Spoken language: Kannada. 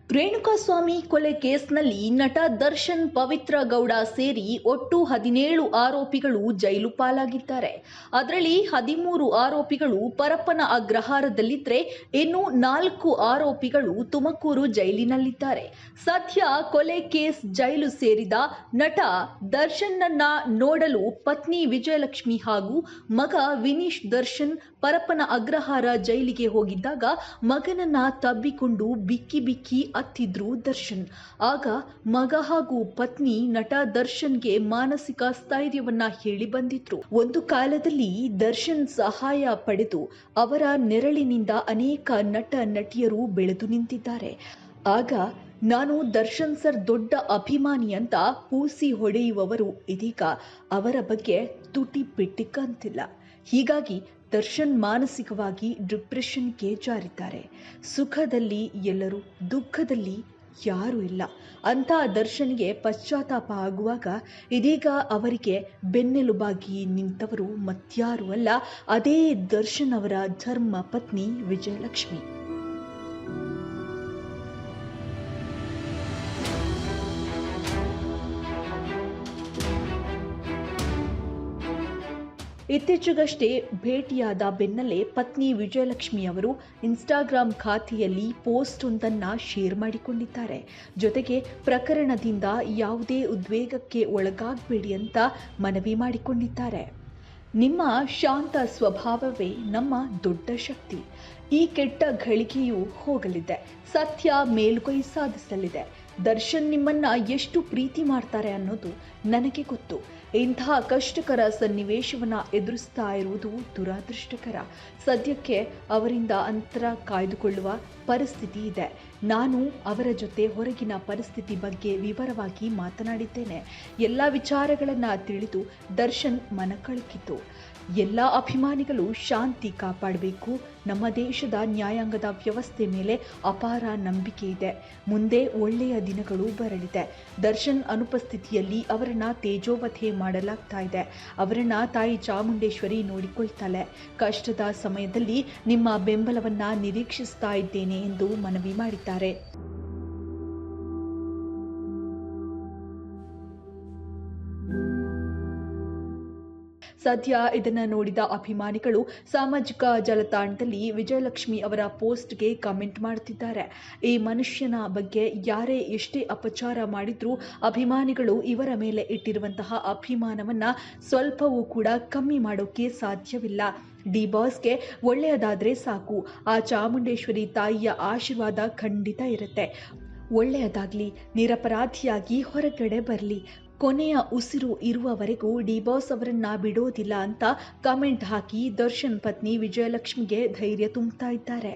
ರೇಣುಕಾಸ್ವಾಮಿ ಕೊಲೆ ಕೇಸ್ನಲ್ಲಿ ನಟ ದರ್ಶನ್ ಪವಿತ್ರ ಗೌಡ ಸೇರಿ ಒಟ್ಟು 17 ಆರೋಪಿಗಳು ಜೈಲು ಪಾಲಾಗಿದ್ದಾರೆ. ಅದರಲ್ಲಿ 13 ಆರೋಪಿಗಳು ಪರಪ್ಪನ ಅಗ್ರಹಾರದಲ್ಲಿದ್ದರೆ ಇನ್ನು 4 ಆರೋಪಿಗಳು ತುಮಕೂರು ಜೈಲಿನಲ್ಲಿದ್ದಾರೆ. ಸದ್ಯ ಕೊಲೆ ಕೇಸ್ ಜೈಲು ಸೇರಿದ ನಟ ದರ್ಶನ್ನನ್ನ ನೋಡಲು ಪತ್ನಿ ವಿಜಯಲಕ್ಷ್ಮಿ ಹಾಗೂ ಮಗ ವಿನೀಶ್ ದರ್ಶನ್ ಪರಪ್ಪನ ಅಗ್ರಹಾರ ಜೈಲಿಗೆ ಹೋಗಿದ್ದಾಗ ಮಗನನ್ನ ತಬ್ಬಿಕೊಂಡು ಬಿಕ್ಕಿ ಬಿಕ್ಕಿ ಅತ್ತಿದ್ರು ದರ್ಶನ್. ಆಗ ಮಗ ಹಾಗೂ ಪತ್ನಿ ನಟ ದರ್ಶನ್ಗೆ ಮಾನಸಿಕ ಸ್ಥೈರ್ಯವನ್ನ ಹೇಳಿ ಬಂದಿದ್ರು. ಒಂದು ಕಾಲದಲ್ಲಿ ದರ್ಶನ್ ಸಹಾಯ ಪಡೆದು ಅವರ ನೆರಳಿನಿಂದ ಅನೇಕ ನಟ ನಟಿಯರು ಬೆಳೆದು ನಿಂತಿದ್ದಾರೆ. ಆಗ ನಾನು ದರ್ಶನ್ ಸರ್ ದೊಡ್ಡ ಅಭಿಮಾನಿ ಅಂತ ಪೂಸಿ ಹೊಡೆಯುವವರು ಇದೀಗ ಅವರ ಬಗ್ಗೆ ತುಟಿ ಬಿಟ್ಟಿಕ್ಕಂತಿಲ್ಲ. ಹೀಗಾಗಿ ದರ್ಶನ್ ಮಾನಸಿಕವಾಗಿ ಡಿಪ್ರೆಷನ್ಗೆ ಜಾರಿದ್ದಾರೆ. ಸುಖದಲ್ಲಿ ಎಲ್ಲರೂ, ದುಃಖದಲ್ಲಿ ಯಾರೂ ಇಲ್ಲ ಅಂತ ದರ್ಶನ್ಗೆ ಪಶ್ಚಾತ್ತಾಪ ಆಗುವಾಗ ಇದೀಗ ಅವರಿಗೆ ಬೆನ್ನೆಲುಬಾಗಿ ನಿಂತವರು ಮತ್ಯಾರೂ ಅಲ್ಲ, ಅದೇ ದರ್ಶನ್ ಅವರ ಧರ್ಮ ಪತ್ನಿ ವಿಜಯಲಕ್ಷ್ಮಿ. ಇತ್ತೀಚೆಗಷ್ಟೇ ಭೇಟಿಯಾದ ಬೆನ್ನಲ್ಲೇ ಪತ್ನಿ ವಿಜಯಲಕ್ಷ್ಮಿ ಅವರು ಇನ್ಸ್ಟಾಗ್ರಾಂ ಖಾತೆಯಲ್ಲಿ ಪೋಸ್ಟ್ ಒಂದನ್ನು ಶೇರ್ ಮಾಡಿಕೊಂಡಿದ್ದಾರೆ. ಜೊತೆಗೆ ಪ್ರಕರಣದಿಂದ ಯಾವುದೇ ಉದ್ವೇಗಕ್ಕೆ ಒಳಗಾಗಬೇಡಿ ಅಂತ ಮನವಿ ಮಾಡಿಕೊಂಡಿದ್ದಾರೆ. ನಿಮ್ಮ ಶಾಂತ ಸ್ವಭಾವವೇ ನಮ್ಮ ದೊಡ್ಡ ಶಕ್ತಿ. ಈ ಕೆಟ್ಟ ಘಳಿಗೆಯೂ ಹೋಗಲಿದೆ, ಸತ್ಯ ಮೇಲುಗೈ ಸಾಧಿಸಲಿದೆ. ದರ್ಶನ್ ನಿಮ್ಮನ್ನ ಎಷ್ಟು ಪ್ರೀತಿ ಮಾಡ್ತಾರೆ ಅನ್ನೋದು ನನಗೆ ಗೊತ್ತು. ಇಂತಹ ಕಷ್ಟಕರ ಸನ್ನಿವೇಶವನ್ನ ಎದುರಿಸ್ತಾ ಇರುವುದು ದುರಾದೃಷ್ಟಕರ. ಸದ್ಯಕ್ಕೆ ಅವರಿಂದ ಅಂತರ ಕಾಯ್ದುಕೊಳ್ಳುವ ಪರಿಸ್ಥಿತಿ ಇದೆ. ನಾನು ಅವರ ಜೊತೆ ಹೊರಗಿನ ಪರಿಸ್ಥಿತಿ ಬಗ್ಗೆ ವಿವರವಾಗಿ ಮಾತನಾಡಿದ್ದೇನೆ. ಎಲ್ಲ ವಿಚಾರಗಳನ್ನು ತಿಳಿದು ದರ್ಶನ್ ಮನಕಳಕಿತು. ಎಲ್ಲ ಅಭಿಮಾನಿಗಳು ಶಾಂತಿ ಕಾಪಾಡಬೇಕು. ನಮ್ಮ ದೇಶದ ನ್ಯಾಯಾಂಗದ ವ್ಯವಸ್ಥೆ ಮೇಲೆ ಅಪಾರ ನಂಬಿಕೆ ಇದೆ. ಮುಂದೆ ಒಳ್ಳೆಯ ದಿನಗಳು ಬರಲಿದೆ. ದರ್ಶನ್ ಅನುಪಸ್ಥಿತಿಯಲ್ಲಿ ಅವರನ್ನ ತೇಜೋವಧೆ ಮಾಡಲಾಗ್ತಾ ಇದೆ. ಅವರನ್ನ ತಾಯಿ ಚಾಮುಂಡೇಶ್ವರಿ ನೋಡಿಕೊಳ್ತಾಳೆ. ಕಷ್ಟದ ಸಮಯದಲ್ಲಿ ನಿಮ್ಮ ಬೆಂಬಲವನ್ನ ನಿರೀಕ್ಷಿಸ್ತಾ ಇದ್ದೇನೆ ಎಂದು ಮನವಿ ಮಾಡಿದ್ದಾರೆ. ಸದ್ಯ ಇದನ್ನು ನೋಡಿದ ಅಭಿಮಾನಿಗಳು ಸಾಮಾಜಿಕ ಜಾಲತಾಣದಲ್ಲಿ ವಿಜಯಲಕ್ಷ್ಮಿ ಅವರ ಪೋಸ್ಟ್ಗೆ ಕಮೆಂಟ್ ಮಾಡುತ್ತಿದ್ದಾರೆ. ಈ ಮನುಷ್ಯನ ಬಗ್ಗೆ ಯಾರೇ ಎಷ್ಟೇ ಅಪಚಾರ ಮಾಡಿದ್ರೂ ಅಭಿಮಾನಿಗಳು ಇವರ ಮೇಲೆ ಇಟ್ಟಿರುವಂತಹ ಅಭಿಮಾನವನ್ನ ಸ್ವಲ್ಪವೂ ಕೂಡ ಕಮ್ಮಿ ಮಾಡೋಕೆ ಸಾಧ್ಯವಿಲ್ಲ. ಡಿ ಬಾಸ್ಗೆ ಒಳ್ಳೆಯದಾದ್ರೆ ಸಾಕು, ಆ ಚಾಮುಂಡೇಶ್ವರಿ ತಾಯಿಯ ಆಶೀರ್ವಾದ ಖಂಡಿತ ಇರುತ್ತೆ. ಒಳ್ಳೆಯದಾಗ್ಲಿ, ನಿರಪರಾಧಿಯಾಗಿ ಹೊರಗಡೆ ಬರಲಿ, ಕೊನೆಯ ಉಸಿರು ಇರುವವರೆಗೂ ಡಿ ಬಾಸ್ ಅವರನ್ನ ಬಿಡೋದಿಲ್ಲ ಅಂತ ಕಮೆಂಟ್ ಹಾಕಿ ದರ್ಶನ್ ಪತ್ನಿ ವಿಜಯಲಕ್ಷ್ಮಿಗೆ ಧೈರ್ಯ ತುಂಬುತ್ತಾ ಇದ್ದಾರೆ.